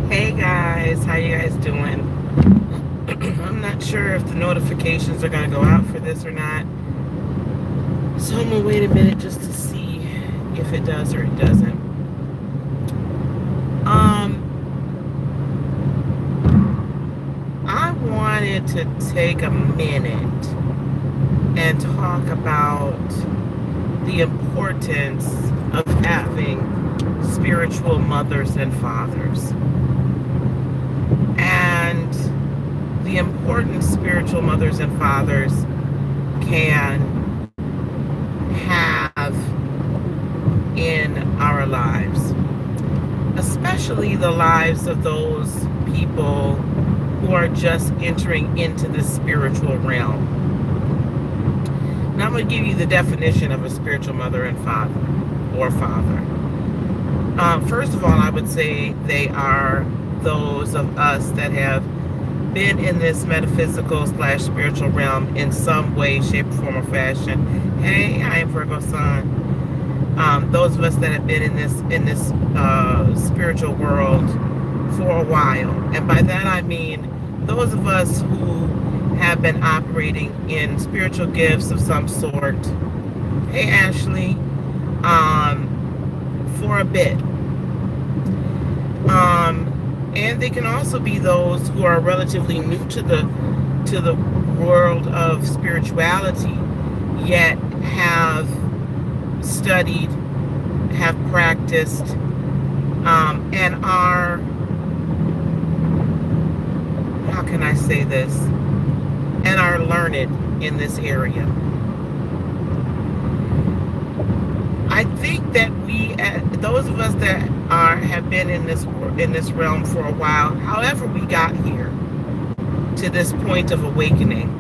Hey guys, how you guys doing? I'm not sure if the notifications are gonna go out for this or not, so I'm gonna wait a minute just to see if it does or it doesn't. I wanted to take a minute and talk about the importance of having spiritual mothers and fathers, and the importance spiritual mothers and fathers can have in our lives, especially the lives of those people who are just entering into the spiritual realm. Now I'm going to give you the definition of a spiritual mother and father, or father. First of all, I would say they are those of us that have been in this metaphysical / spiritual realm in some way, shape, form, or fashion. Hey, I am Virgo Sun. Those of us that have been in this spiritual world for a while, and by that I mean those of us who have been operating in spiritual gifts of some sort. Hey, Ashley, for a bit. And they can also be those who are relatively new to the world of spirituality, yet have studied, have practiced, and are, how can I say this, and are learned in this area. I think that those of us that have been in this realm for a while, however we got here to this point of awakening,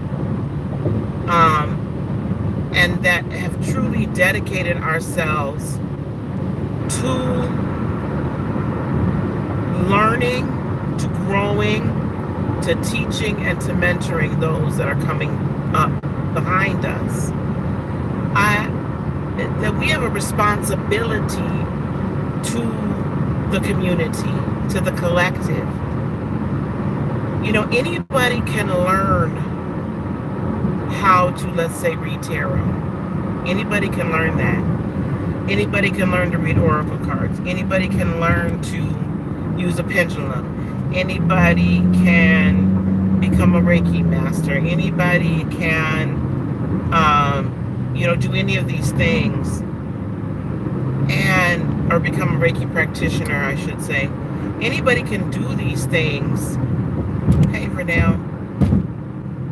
and that have truly dedicated ourselves to learning, to growing, to teaching, and to mentoring those that are coming up behind us, that we have a responsibility to the community, to the collective. You know, anybody can learn how to, let's say, read tarot. Anybody can learn that. Anybody can learn to read oracle cards. Anybody can learn to use a pendulum. Anybody can become a Reiki master. Anybody can, do any of these things, or become a Reiki practitioner, I should say. Anybody can do these things. Hey, Renelle.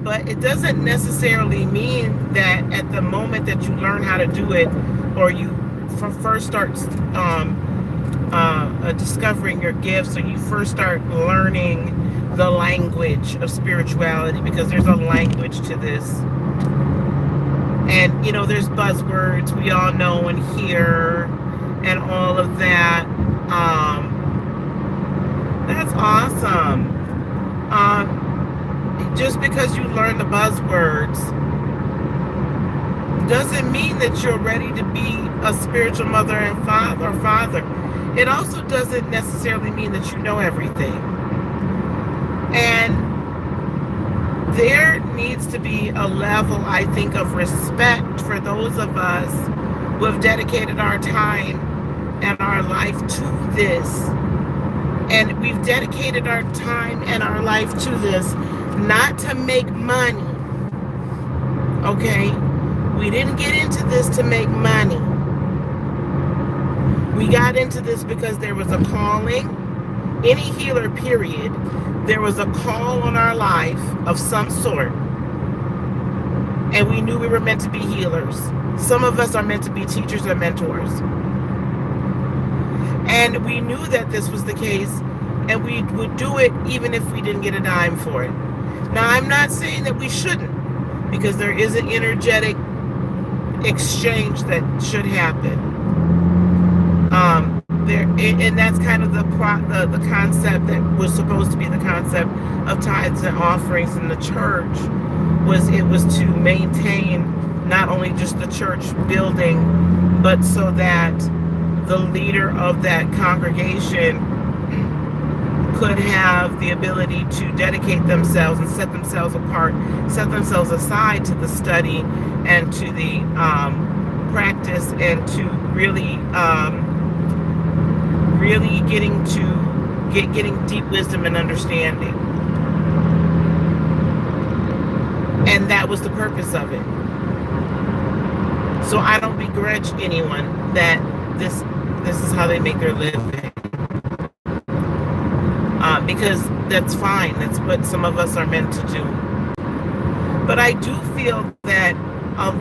But it doesn't necessarily mean that at the moment that you learn how to do it, or you first start discovering your gifts, or you first start learning the language of spirituality, because there's a language to this. And, there's buzzwords we all know and hear and all of that. That's awesome. Just because you learn the buzzwords doesn't mean that you're ready to be a spiritual mother and father. It also doesn't necessarily mean that you know everything. And there needs to be a level, I think, of respect for those of us who have dedicated our time and our life to this. And we've dedicated our time and our life to this not to make money. Okay? We didn't get into this to make money. We got into this because there was a calling. Any healer, period, there was a call on our life of some sort. And we knew we were meant to be healers. Some of us are meant to be teachers and mentors. And we knew that this was the case, and we would do it even if we didn't get a dime for it. Now, I'm not saying that we shouldn't, because there is an energetic exchange that should happen. And that's kind of the concept that was supposed to be the concept of tithes and offerings in the church. It was to maintain not only just the church building, but so that the leader of that congregation could have the ability to dedicate themselves and set themselves apart, set themselves aside to the study and to the practice, and to really getting deep wisdom and understanding. And that was the purpose of it. So I don't begrudge anyone that this is how they make their living, because that's fine. That's what some of us are meant to do. But I do feel that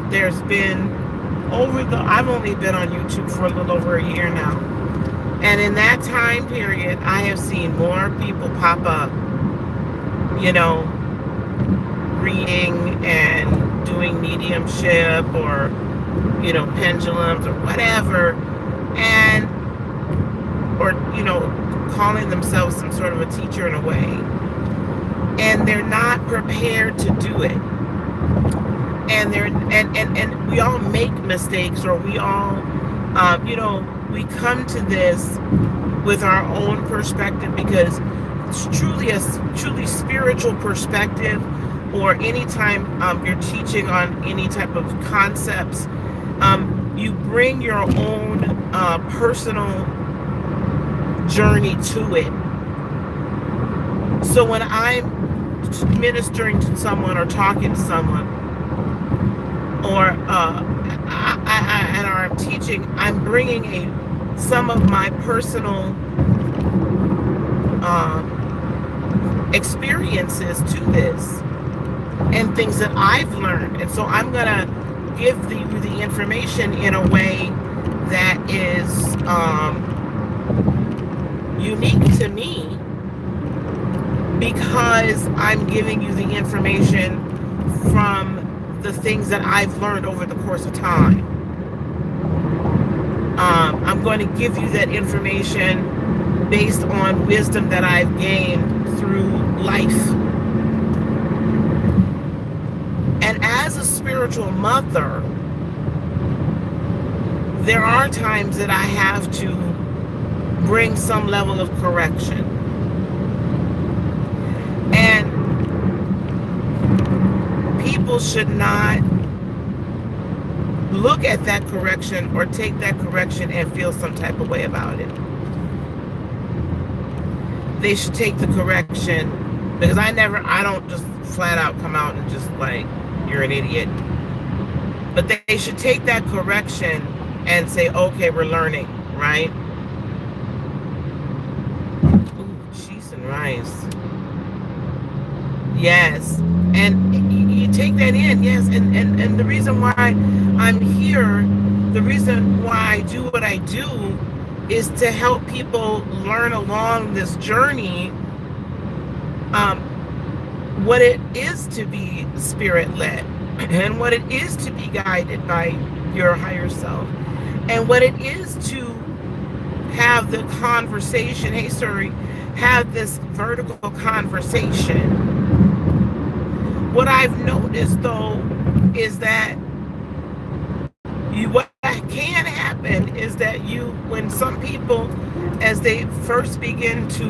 there's been I've only been on YouTube for a little over a year now, and in that time period, I have seen more people pop up, reading and doing mediumship, or pendulums or whatever, and or calling themselves some sort of a teacher in a way, and they're not prepared to do it, and and we all make mistakes, or we all we come to this with our own perspective, because it's truly spiritual perspective, or anytime you're teaching on any type of concepts, you bring your own personal journey to it. So when I'm ministering to someone or talking to someone, or I'm teaching, I'm bringing some of my personal experiences to this, and things that I've learned. And so I'm going to give you the information in a way that is unique to me, because I'm giving you the information from the things that I've learned over the course of time. I'm going to give you that information based on wisdom that I've gained through life. And as a spiritual mother, there are times that I have to bring some level of correction. And people should not look at that correction or take that correction and feel some type of way about it. They should take the correction, because I don't just flat out come out and just like, you're an idiot. But they should take that correction and say, okay, we're learning, right? Ooh, cheese and rice. Yes. And you take that in, yes. And the reason why I'm here, the reason why I do what I do, is to help people learn along this journey what it is to be spirit-led, and what it is to be guided by your higher self, and what it is to have the conversation, hey Suri, have this vertical conversation. What I've noticed though is that what can happen is that when some people, as they first begin to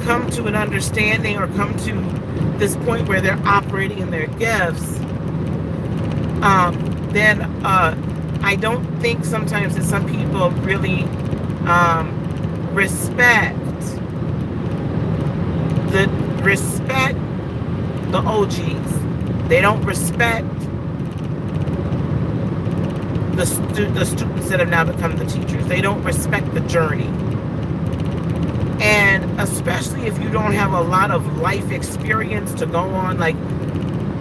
come to an understanding, or come to this point where they're operating in their gifts, then I don't think sometimes that some people really respect the OGs. They don't respect the students that have now become the teachers. They don't respect the journey. And especially if you don't have a lot of life experience to go on, like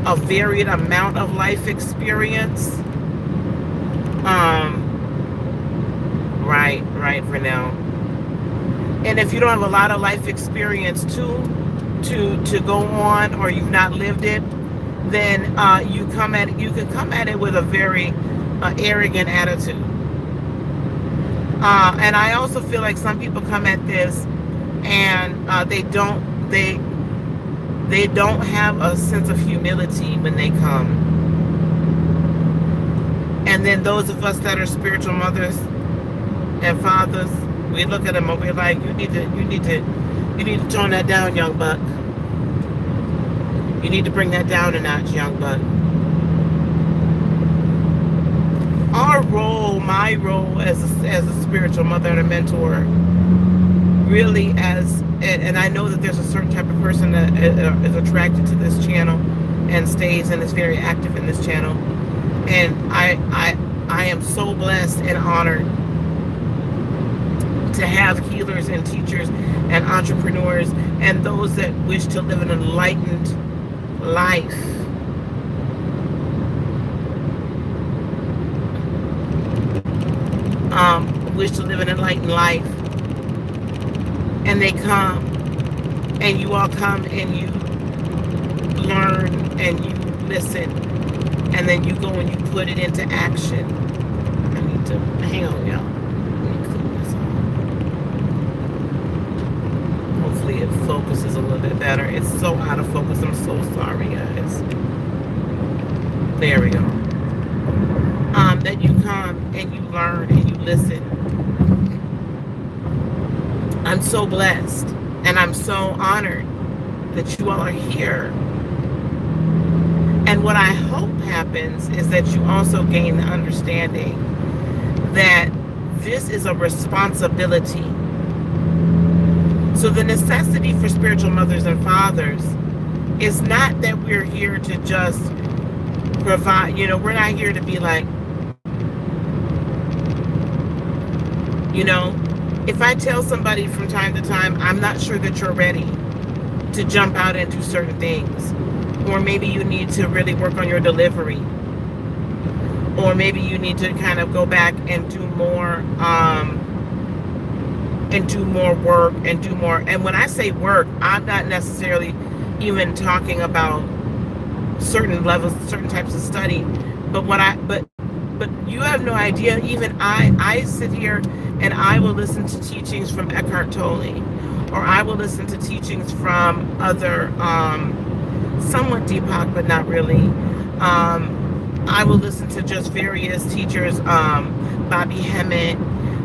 a varied amount of life experience. Right, for now. And if you don't have a lot of life experience to go on, or you've not lived it, then you can come at it with a very arrogant attitude. And I also feel like some people come at this and they don't have a sense of humility when they come. And then those of us that are spiritual mothers and fathers, we look at them and we're like, you need to You need to tone that down, young buck. You need to bring that down a notch, young buck. Our role, my role as a spiritual mother and a mentor, really and I know that there's a certain type of person that is attracted to this channel and stays and is very active in this channel. And I am so blessed and honored to have healers and teachers and entrepreneurs and those that wish to live an enlightened life. Wish to live an enlightened life. And they come, and you all come and you learn and you listen, and then you go and you put it into action. I need to, hang on, y'all. Let me clean this off. Hopefully it focuses a little bit better. It's so out of focus. I'm so sorry, guys. There we go. That you come and you learn and you listen. I'm so blessed and I'm so honored that you all are here. And what I hope happens is that you also gain the understanding that this is a responsibility. So the necessity for spiritual mothers and fathers is not that we're here to just provide, we're not here to be like, if I tell somebody from time to time, I'm not sure that you're ready to jump out and do certain things, or maybe you need to really work on your delivery, or maybe you need to kind of go back and do more work and do more. And when I say work, I'm not necessarily even talking about certain levels, certain types of study, but you have no idea. Even I sit here and I will listen to teachings from Eckhart Tolle, or I will listen to teachings from other, somewhat Deepak, but not really. I will listen to just various teachers, Bobby Hemmett.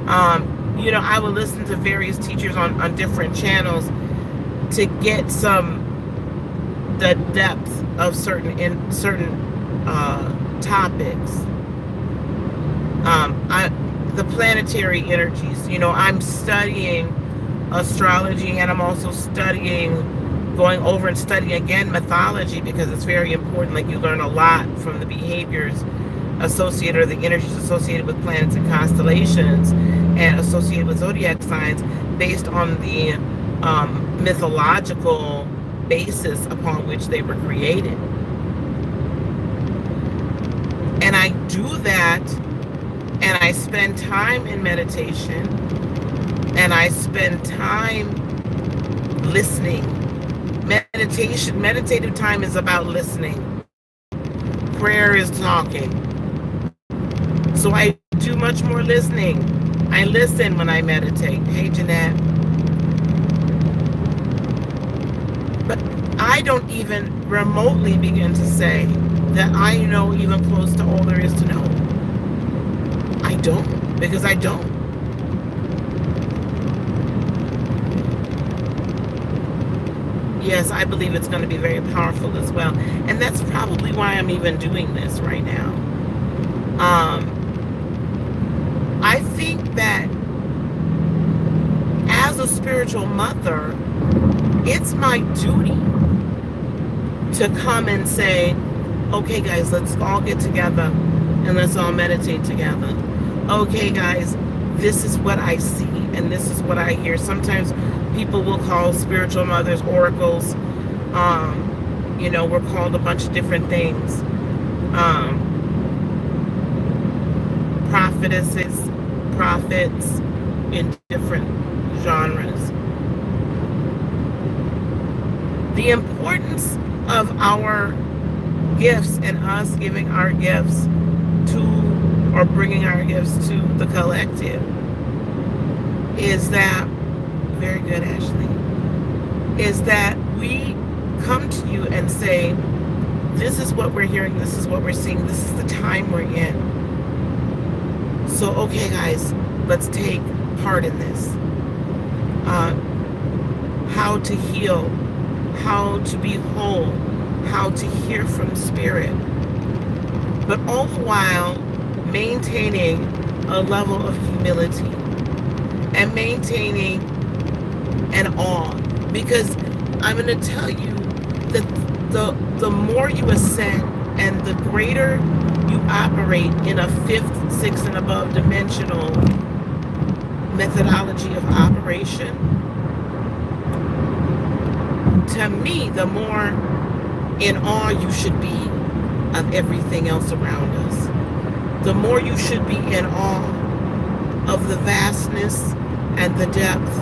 I will listen to various teachers on different channels to get the depth of certain topics. The planetary energies, I'm studying astrology, and I'm also going over and studying again mythology, because it's very important. Like, you learn a lot from the behaviors associated, or the energies associated with planets and constellations and associated with zodiac signs, based on the mythological basis upon which they were created. And I do that, and I spend time in meditation, and I spend time listening. Meditative time is about listening. Prayer is talking. So I do much more listening. I listen when I meditate. Hey, Jeanette. But I don't even remotely begin to say that I know even close to all there is to know. I don't, because I don't. Yes, I believe it's going to be very powerful as well. And that's probably why I'm even doing this right now. I think that as a spiritual mother, it's my duty to come and say, okay, guys, let's all get together and let's all meditate together. Okay, guys, this is what I see and this is what I hear. Sometimes people will call spiritual mothers oracles. We're called a bunch of different things. Prophetesses, prophets in different genres. The importance of our gifts and us giving our gifts to, or bringing our gifts to the collective, is that, very good, Ashley, is that we come to you and say, this is what we're hearing, this is what we're seeing, this is the time we're in. So, okay, guys, let's take part in this. how to heal, how to be whole, how to hear from spirit, but all the while maintaining a level of humility and maintaining an awe. Because I'm going to tell you that the more you ascend and the greater you operate in a fifth, sixth, and above dimensional methodology of operation, to me, the more in awe you should be of everything else around us. The more you should be in awe of the vastness and the depth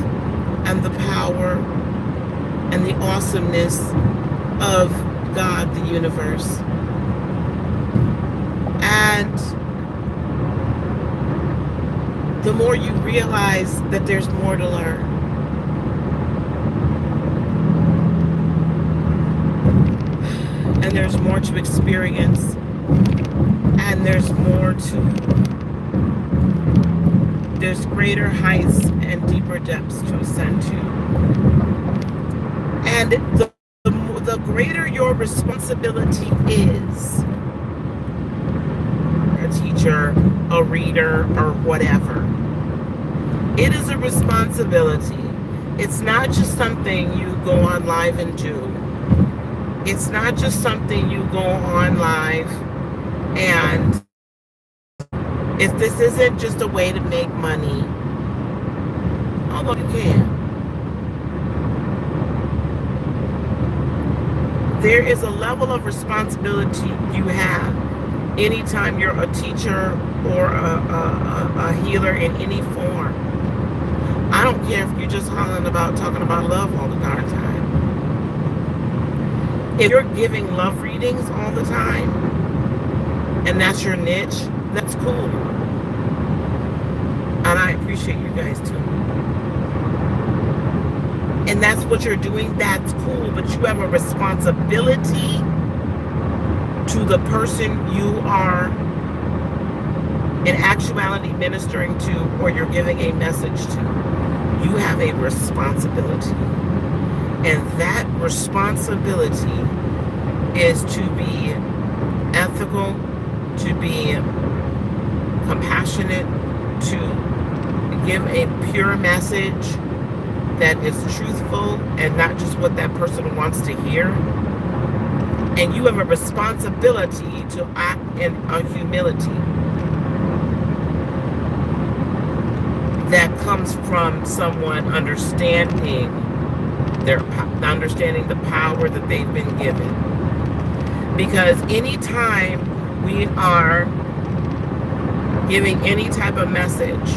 and the power and the awesomeness of God, the universe. And the more you realize that there's more to learn. And there's more to experience. And there's greater heights and deeper depths to ascend to. And the greater your responsibility is, a teacher, a reader, or whatever, it is a responsibility. It's not just something you go on live and do. It's not just something you go on live and if this isn't just a way to make money, although you can, there is a level of responsibility you have anytime you're a teacher or a healer in any form. I don't care if you're just talking about love all the darn time. If you're giving love readings all the time, and that's your niche, that's cool. And I appreciate you guys too. And that's what you're doing, that's cool. But you have a responsibility to the person you are in actuality ministering to or you're giving a message to. You have a responsibility. And that responsibility is to be ethical, to be compassionate, to give a pure message that is truthful and not just what that person wants to hear. And you have a responsibility to act in a humility that comes from someone understanding the power that they've been given. Because anytime we are giving any type of message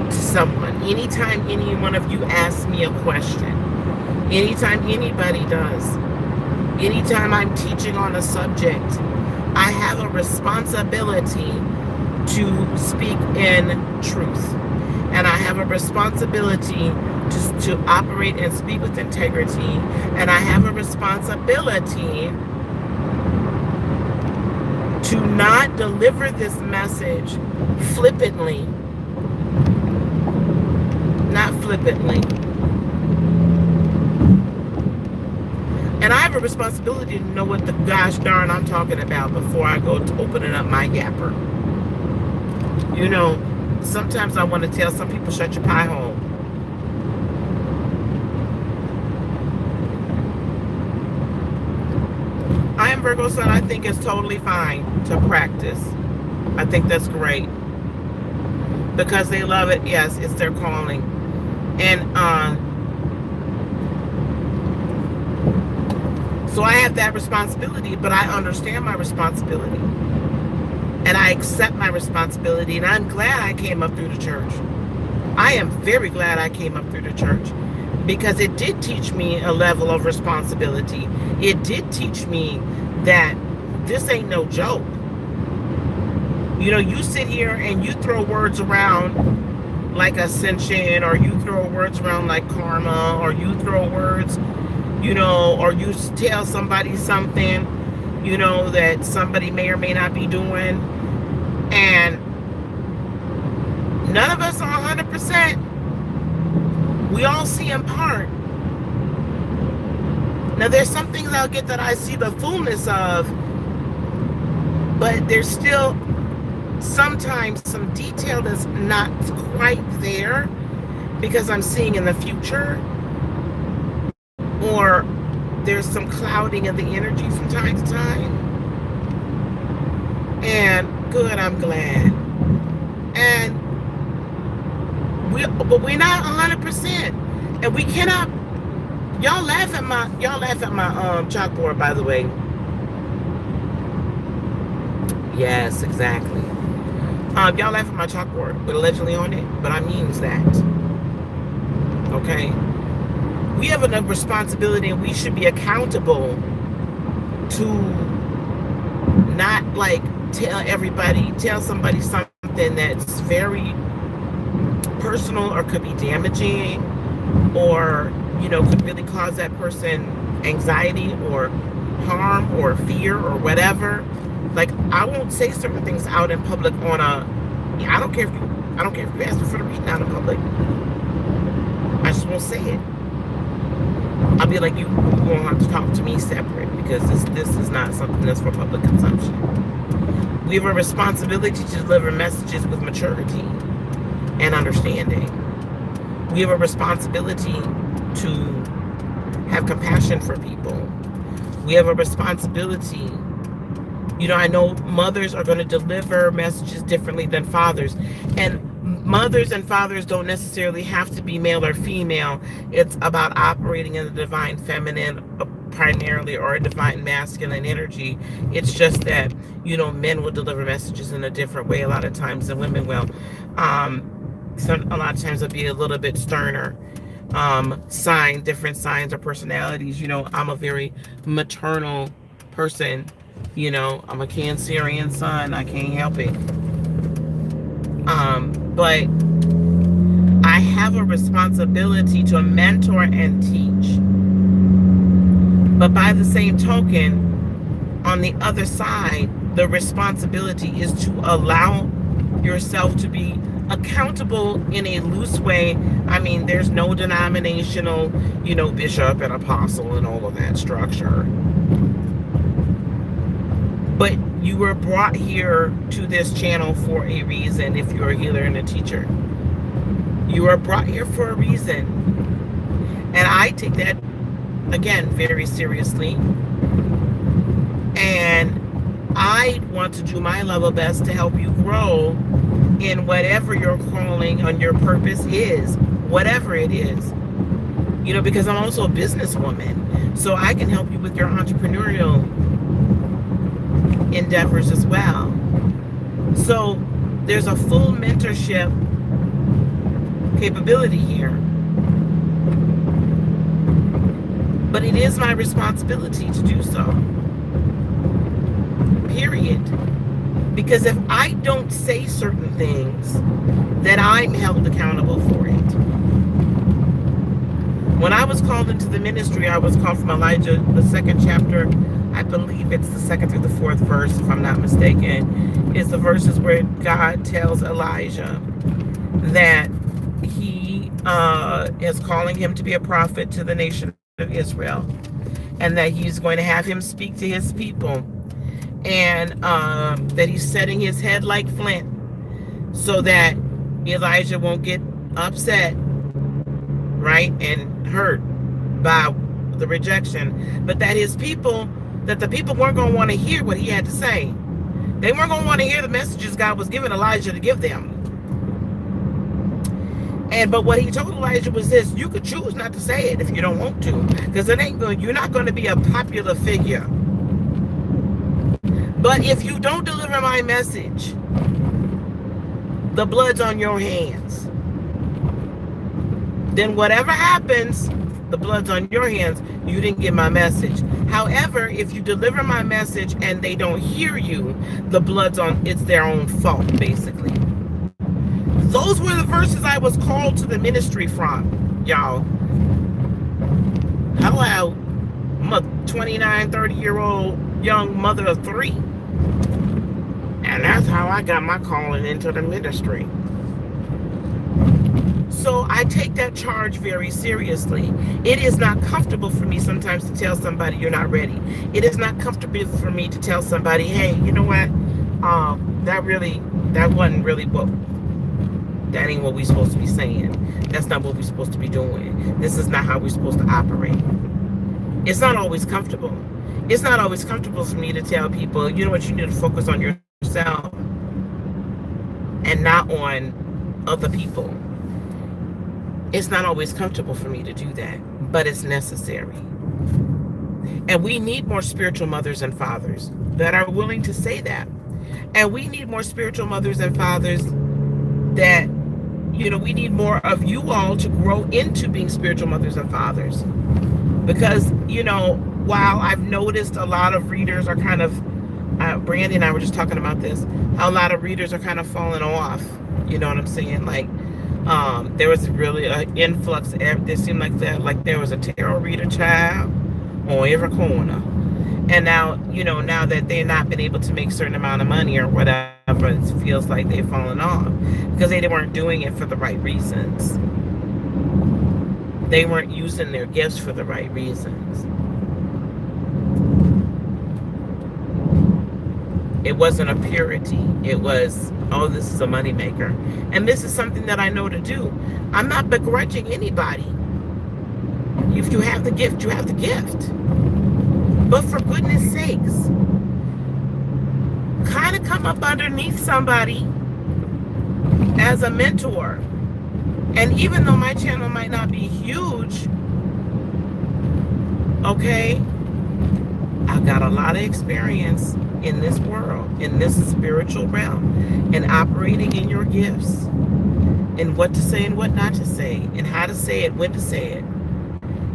to someone, anytime any one of you asks me a question, anytime anybody does, anytime I'm teaching on a subject, I have a responsibility to speak in truth. And I have a responsibility to operate and speak with integrity. And I have a responsibility to not deliver this message flippantly. Not flippantly. And I have a responsibility to know what the gosh darn I'm talking about before I go to opening up my yapper. You know, sometimes I want to tell some people, shut your pie hole. I am Virgo Sun. I think it's totally fine to practice. I think that's great. Because they love it. Yes, it's their calling. And so I have that responsibility, but I understand my responsibility. And I accept my responsibility. And I'm glad I came up through the church. I am very glad I came up through the church. Because it did teach me a level of responsibility. It did teach me that this ain't no joke. You know, you sit here and you throw words around like ascension, or you throw words around like karma, or you throw words, you know, or you tell somebody something, you know, that somebody may or may not be doing. And none of us are 100%. We all see in part. Now, there's some things I'll get that I see the fullness of, but there's still sometimes some detail that's not quite there because I'm seeing in the future, or there's some clouding of the energy from time to time. And good, I'm glad. And but we're not 100%, and we cannot. Y'all laugh at my chalkboard, by the way. Yes, exactly. Y'all laugh at my chalkboard with allegedly on it, but I means that. Okay? We have enough responsibility, and we should be accountable to not like tell somebody something that's very personal or could be damaging, or could really cause that person anxiety or harm or fear or whatever. Like, I won't say certain things out in public I don't care if you ask me for the reading out in public. I just won't say it. I'll be like, you won't have to talk to me separate, because this is not something that's for public consumption. We have a responsibility to deliver messages with maturity and understanding. We have a responsibility to have compassion for people. We have a responsibility. I know mothers are going to deliver messages differently than fathers. And mothers and fathers don't necessarily have to be male or female. It's about operating in the divine feminine primarily, or a divine masculine energy. It's just that, men will deliver messages in a different way a lot of times than women will. So a lot of times it'll be a little bit sterner. Different signs or personalities. I'm a very maternal person. I'm a Cancerian sun. I can't help it. But I have a responsibility to mentor and teach. But by the same token, on the other side, the responsibility is to allow yourself to be accountable in a loose way. I mean, there's no denominational, bishop and apostle and all of that structure. But you were brought here to this channel for a reason. If you're a healer and a teacher, you are brought here for a reason. And I take that, again, very seriously. And I want to do my level best to help you grow in whatever your calling on your purpose is, whatever it is. Because I'm also a businesswoman, so I can help you with your entrepreneurial endeavors as well. So there's a full mentorship capability here. But it is my responsibility to do so. Period. Because if I don't say certain things, then I'm held accountable for it. When I was called into the ministry, I was called from Elijah, the 2nd chapter. I believe it's the 2nd through the 4th verse, if I'm not mistaken. It's the verses where God tells Elijah that he is calling him to be a prophet to the nation of Israel, and that he's going to have him speak to his people, and that he's setting his head like flint so that Elijah won't get upset, right, and hurt by the rejection, but that the people weren't going to want to hear what he had to say. They weren't going to want to hear the messages God was giving Elijah to give them. But what he told Elijah was this: you could choose not to say it if you don't want to, because you're not going to be a popular figure. But if you don't deliver my message, the blood's on your hands. Then whatever happens, the blood's on your hands. You didn't get my message. However, if you deliver my message and they don't hear you, the blood's on, it's their own fault, basically. Those were the verses I was called to the ministry from, y'all. Hello. I'm a 29, 30-year-old young mother of 3. And that's how I got my calling into the ministry. So I take that charge very seriously. It is not comfortable for me sometimes to tell somebody you're not ready. It is not comfortable for me to tell somebody, hey, you know what? That wasn't really what, that ain't what we're supposed to be saying. That's not what we're supposed to be doing. This is not how we're supposed to operate. It's not always comfortable. It's not always comfortable for me to tell people, you know what, you need to focus on yourself and not on other people. It's not always comfortable for me to do that, but it's necessary. And we need more spiritual mothers and fathers that are willing to say that. And we need more spiritual mothers and fathers that, you know, we need more of you all to grow into being spiritual mothers and fathers. Because, you know, while I've noticed a lot of readers are kind of, Brandy and I were just talking about this, how a lot of readers are kind of falling off. You know what I'm saying? Like, there was really an influx. It seemed like there was a tarot reader child on every corner. And now, you know, now that they've not been able to make a certain amount of money or whatever, it feels like they've fallen off because they weren't doing it for the right reasons. They weren't using their gifts for the right reasons. It wasn't a purity. It was, oh, this is a moneymaker. And this is something that I know to do. I'm not begrudging anybody. If you have the gift, you have the gift. But for goodness sakes, kind of come up underneath somebody as a mentor. And even though my channel might not be huge, okay, I've got a lot of experience in this world, in this spiritual realm, and operating in your gifts, and what to say and what not to say, and how to say it, when to say it,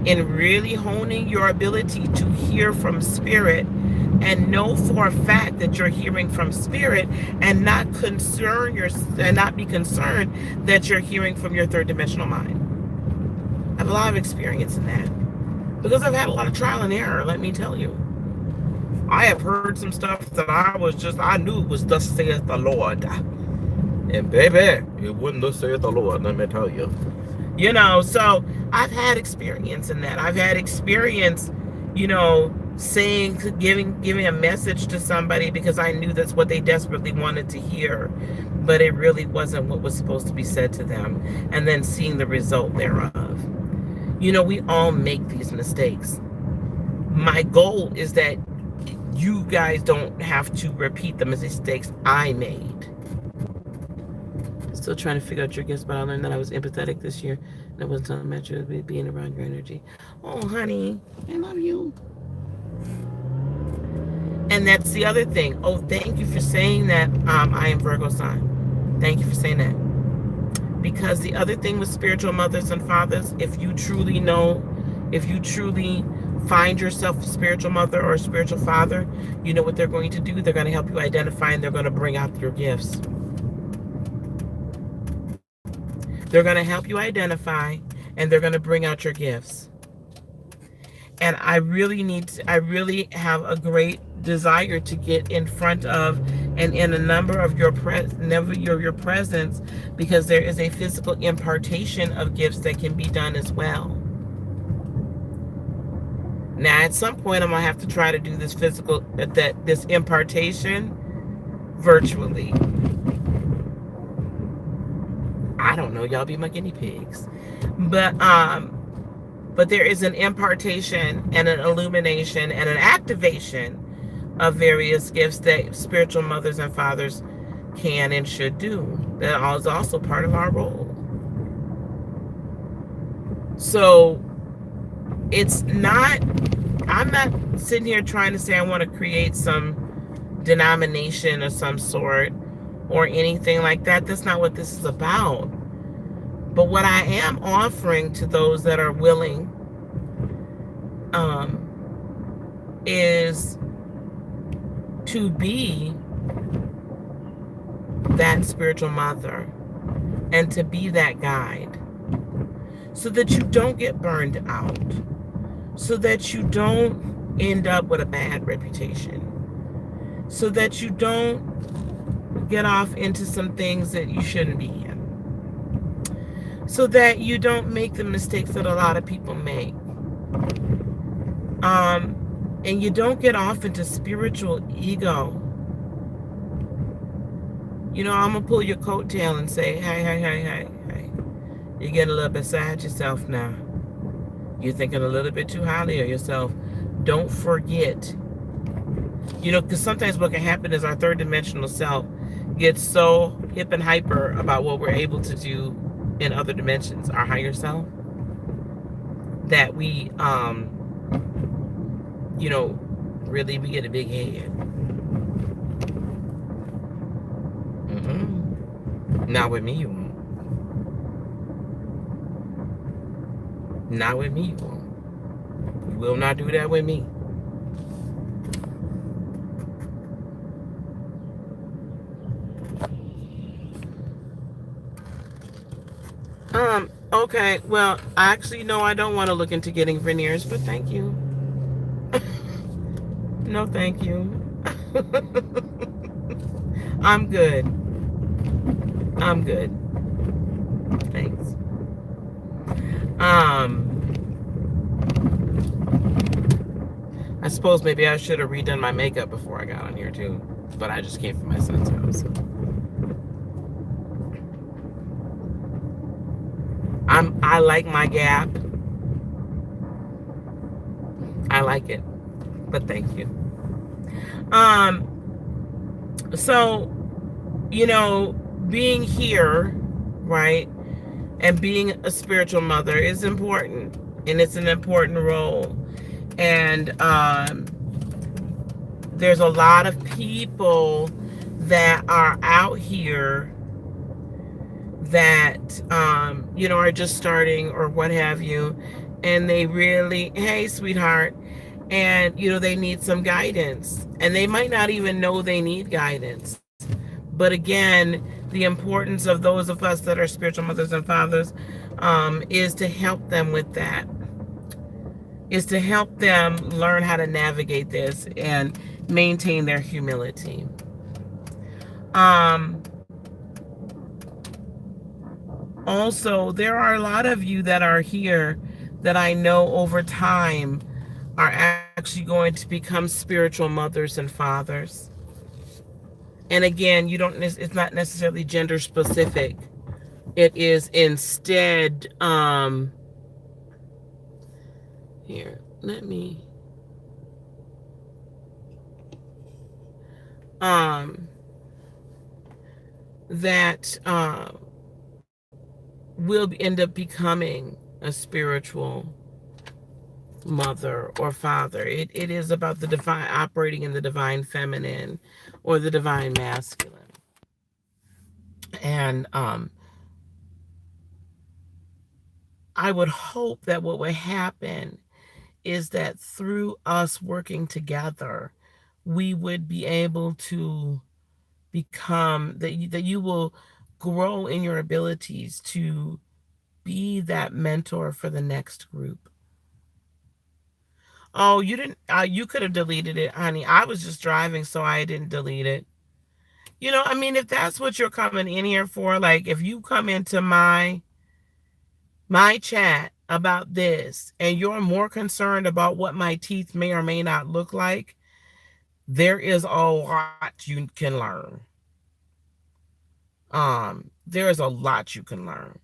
and really honing your ability to hear from spirit and know for a fact that you're hearing from spirit, and not be concerned that you're hearing from your third dimensional mind. I have a lot of experience in that because I've had a lot of trial and error, let me tell you. I have heard some stuff that I knew it was thus saith the Lord. And baby, it wasn't thus saith the Lord, let me tell you. You know, so I've had experience in that. I've had experience, you know, giving a message to somebody because I knew that's what they desperately wanted to hear, but it really wasn't what was supposed to be said to them, and then seeing the result thereof. You know, we all make these mistakes. My goal is that you guys don't have to repeat the mistakes I made. Still trying to figure out your gifts, but I learned that I was empathetic this year. And I wasn't telling about you being around your energy. Oh, honey, I love you. And that's the other thing. Oh, thank you for saying that. I am Virgo sign. Thank you for saying that. Because the other thing with spiritual mothers and fathers, if you truly find yourself a spiritual mother or a spiritual father, you know what they're going to do? They're going to help you identify, and they're going to bring out your gifts. They're going to help you identify, and they're going to bring out your gifts. And I really have a great desire to get in front of and in a number of your presence, because there is a physical impartation of gifts that can be done as well. Now, at some point, I'm going to have to try to do this this impartation virtually. I don't know, y'all be my guinea pigs. But there is an impartation and an illumination and an activation of various gifts that spiritual mothers and fathers can and should do. That is also part of our role. So I'm not sitting here trying to say I want to create some denomination of some sort or anything like that. That's not what this is about. But what I am offering to those that are willing is to be that spiritual mother and to be that guide, so that you don't get burned out, so that you don't end up with a bad reputation, so that you don't get off into some things that you shouldn't be in. so that you don't make the mistakes that a lot of people make. Um, and you don't get off into spiritual ego. I'm gonna pull your coattail and say, hey, hey, hey, hey, hey. You're getting a little beside yourself now. You're thinking a little bit too highly of yourself. Don't forget. Because sometimes what can happen is our third dimensional self gets so hip and hyper about what we're able to do in other dimensions, our higher self, that you know, we get a big head. Not with me, you won't. Not with me, you won't. You will not do that with me. Okay, well, actually, no, I don't want to look into getting veneers, but thank you. No, thank you. I'm good. I'm good. Thanks. I suppose maybe I should have redone my makeup before I got on here too, but I just came from my son's house. I like my gap. I like it, but thank you. So, being here, right, and being a spiritual mother is important, and it's an important role. And there's a lot of people that are out here that are just starting or what have you, and they really, hey sweetheart, and they need some guidance, and they might not even know they need guidance. But again, the importance of those of us that are spiritual mothers and fathers is to help them with that, is to help them learn how to navigate this and maintain their humility. Also, there are a lot of you that are here that I know over time are actually going to become spiritual mothers and fathers. And again, it's not necessarily gender specific. It is instead, here, let me, that will end up becoming a spiritual mother or father. It is about the divine, operating in the divine feminine or the divine masculine. And I would hope that what would happen is that through us working together, we would be able to become, that you will grow in your abilities to be that mentor for the next group. Oh, you didn't, you could have deleted it, honey. I was just driving, so I didn't delete it. I mean, if that's what you're coming in here for, like if you come into my chat about this and you're more concerned about what my teeth may or may not look like, there is a lot you can learn. There is a lot you can learn.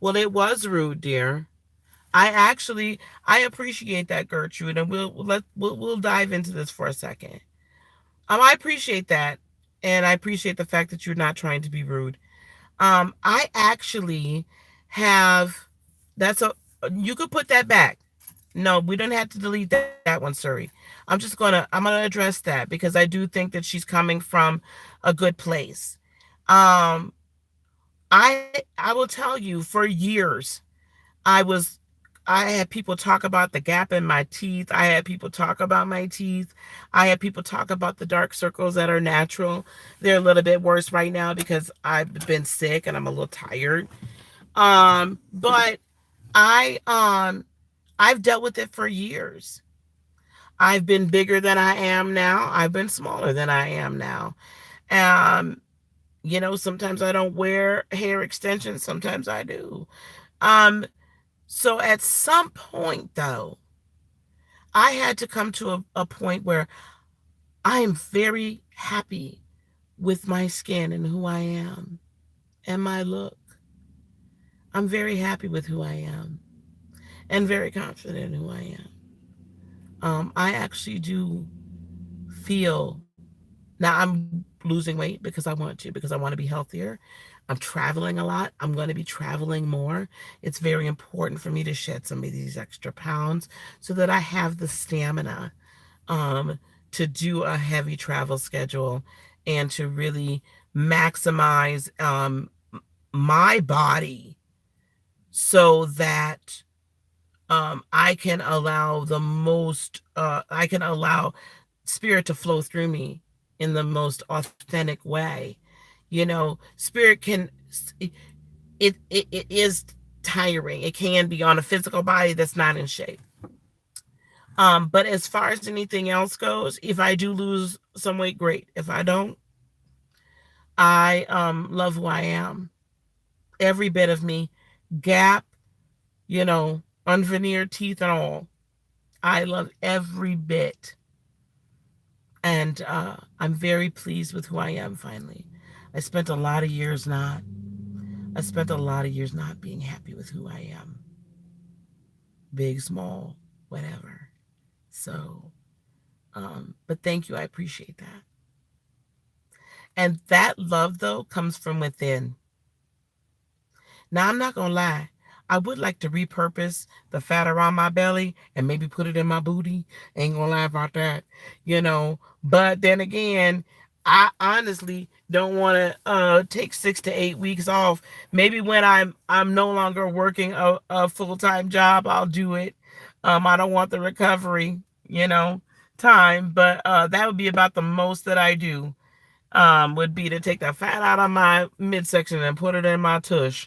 Well, it was rude, dear. I appreciate that, Gertrude, and we'll dive into this for a second. I appreciate that, and I appreciate the fact that you're not trying to be rude. I actually have, that's a, you could put that back. No, we don't have to delete that one, sorry. I'm gonna address that because I do think that she's coming from a good place. Um, I will tell you, for years, I was I had people talk about the gap in my teeth. I had people talk about my teeth. I had people talk about the dark circles that are natural. They're a little bit worse right now because I've been sick and I'm a little tired. But I've dealt with it for years. I've been bigger than I am now. I've been smaller than I am now. Um Sometimes I don't wear hair extensions, sometimes I do. Um, so at some point, though, I had to come to a point where I am very happy with my skin and who I am and my look. I'm very happy with who I am and very confident in who I am. I actually do feel now I'm losing weight because I want to, because I want to be healthier. I'm traveling a lot. I'm going to be traveling more. It's very important for me to shed some of these extra pounds so that I have the stamina um, to do a heavy travel schedule and to really maximize my body so that I can allow spirit to flow through me in the most authentic way. Spirit can, it is tiring. It can be on a physical body that's not in shape. But as far as anything else goes, if I do lose some weight, great. If I don't, I love who I am. Every bit of me, gap, unveneered teeth and all. I love every bit. And I'm very pleased with who I am finally. I spent a lot of years not. I spent a lot of years not being happy with who I am. Big, small, whatever. So, but thank you. I appreciate that. And that love, though, comes from within. Now, I'm not going to lie. I would like to repurpose the fat around my belly and maybe put it in my booty. Ain't going to lie about that. But then again, I honestly don't want to take 6 to 8 weeks off. Maybe when I'm no longer working a full-time job, I'll do it. I don't want the recovery, time, but that would be about the most that I do. Would be to take the fat out of my midsection and put it in my tush.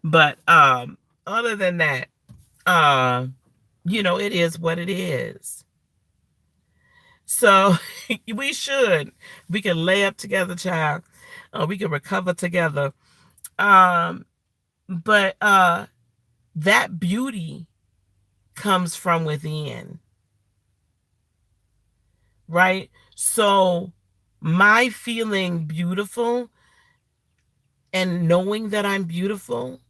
But other than that, uh, it is what it is. So we can lay up together, child. We can recover together. Um, but that beauty comes from within, right? So my feeling beautiful and knowing that I'm beautiful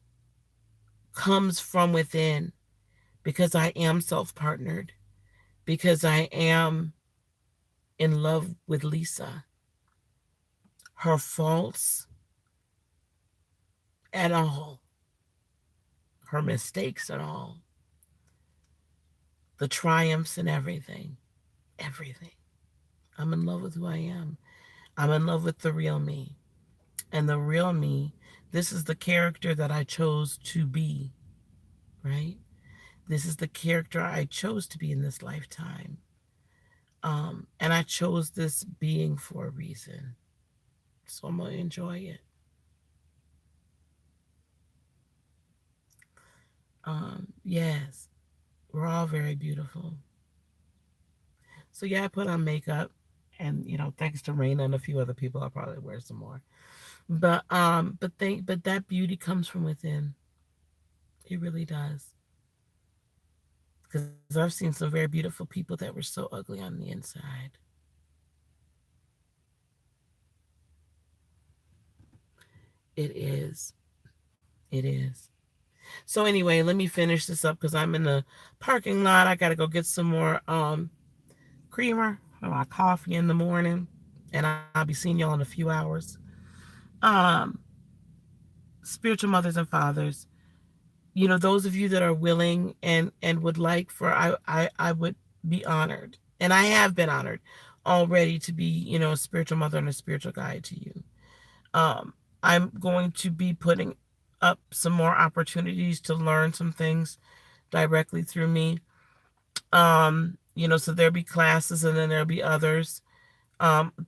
comes from within because I am self-partnered, because I am in love with Lisa. Her faults and all, her mistakes and all, the triumphs and everything, everything. I'm in love with who I am. I'm in love with the real me. And the real me, this is the character that I chose to be, right? This is the character I chose to be in this lifetime. And I chose this being for a reason. So I'm going to enjoy it. Yes, we're all very beautiful. So yeah, I put on makeup, and thanks to Raina and a few other people, I'll probably wear some more. But that beauty comes from within. It really does. Because I've seen some very beautiful people that were so ugly on the inside. It is. It is. So anyway, let me finish this up because I'm in the parking lot. I gotta go get some more creamer for my coffee in the morning, and I'll be seeing y'all in a few hours. Um, Spiritual mothers and fathers, those of you that are willing and would like for I would be honored, and I have been honored already to be a spiritual mother and a spiritual guide to you. I'm going to be putting up some more opportunities to learn some things directly through me. So there'll be classes, and then there'll be others,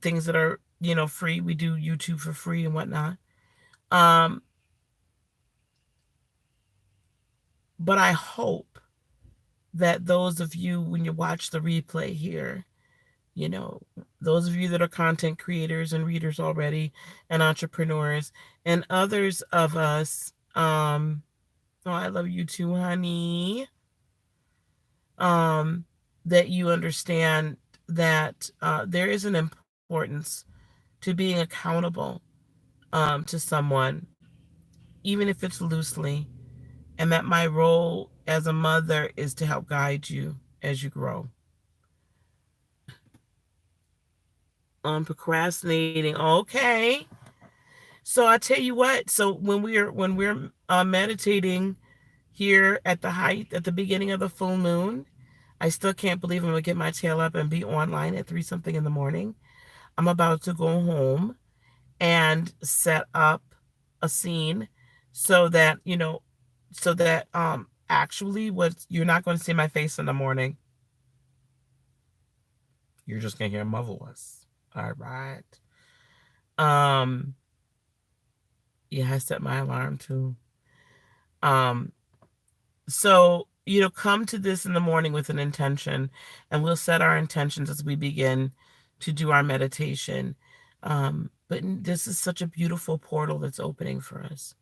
things that are free. We do YouTube for free and whatnot. um but I hope that those of you, when you watch the replay here, You know, those of you that are content creators and readers already and entrepreneurs, and others of us, oh, I love you too, honey. Um, that you understand that there is an importance to being accountable to someone, even if it's loosely, and that my role as a mother is to help guide you as you grow. Procrastinating. Okay. So I tell you what. So when we're meditating here at the beginning of the full moon, I still can't believe I'm gonna get my tail up and be online at 3 something in the morning. I'm about to go home and set up a scene so that actually what you're not going to see my face in the morning. You're just gonna hear my voice. All right. Um, yeah, I set my alarm too. Um, so come to this in the morning with an intention, and we'll set our intentions as we begin to do our meditation. But this is such a beautiful portal that's opening for us.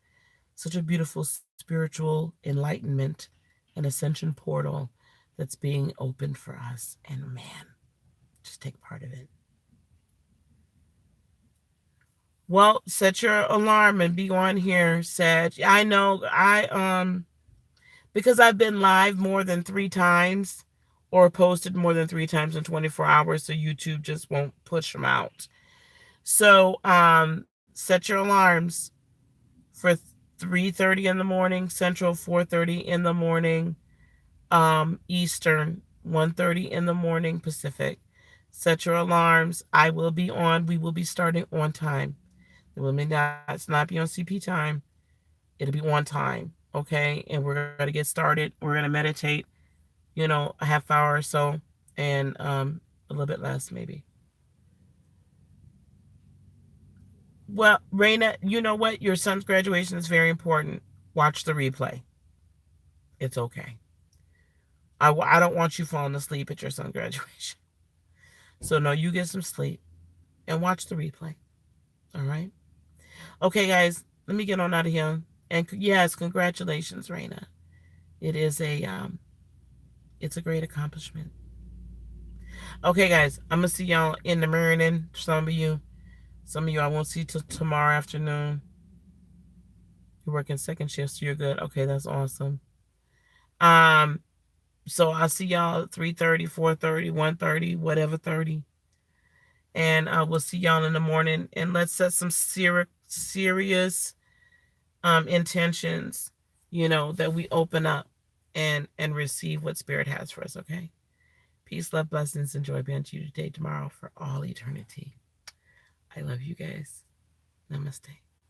Such a beautiful spiritual enlightenment and ascension portal that's being opened for us. And man, just take part of it. Well, set your alarm and be on here, Sag. I know because I've been live more than 3 times or posted more than 3 times in 24 hours, so YouTube just won't push them out. So set your alarms for 3:30 in the morning Central, 4:30 in the morning Eastern, 1:30 in the morning Pacific. Set your alarms. I will be on. We will be starting on time. It will not be on CP time. It'll be on time. Okay. And we're going to get started. We're going to meditate, a half hour or so, and a little bit less maybe. Well, Raina, you know what? Your son's graduation is very important. Watch the replay. It's okay. I don't want you falling asleep at your son's graduation. So, no, you get some sleep and watch the replay. All right. Okay, guys, let me get on out of here. And yes, congratulations, Raina. It is it's a great accomplishment. Okay, guys, I'm gonna see y'all in the morning. Some of you I won't see till tomorrow afternoon. You're working second shift, so you're good. Okay, that's awesome. Um, so I'll see y'all at 3:30, 4:30, 1:30, whatever 30. And we'll see y'all in the morning. And let's set some serious intentions, that we open up and receive what Spirit has for us, okay? Peace, love, blessings, and joy be unto you today, tomorrow, for all eternity. I love you guys. Namaste.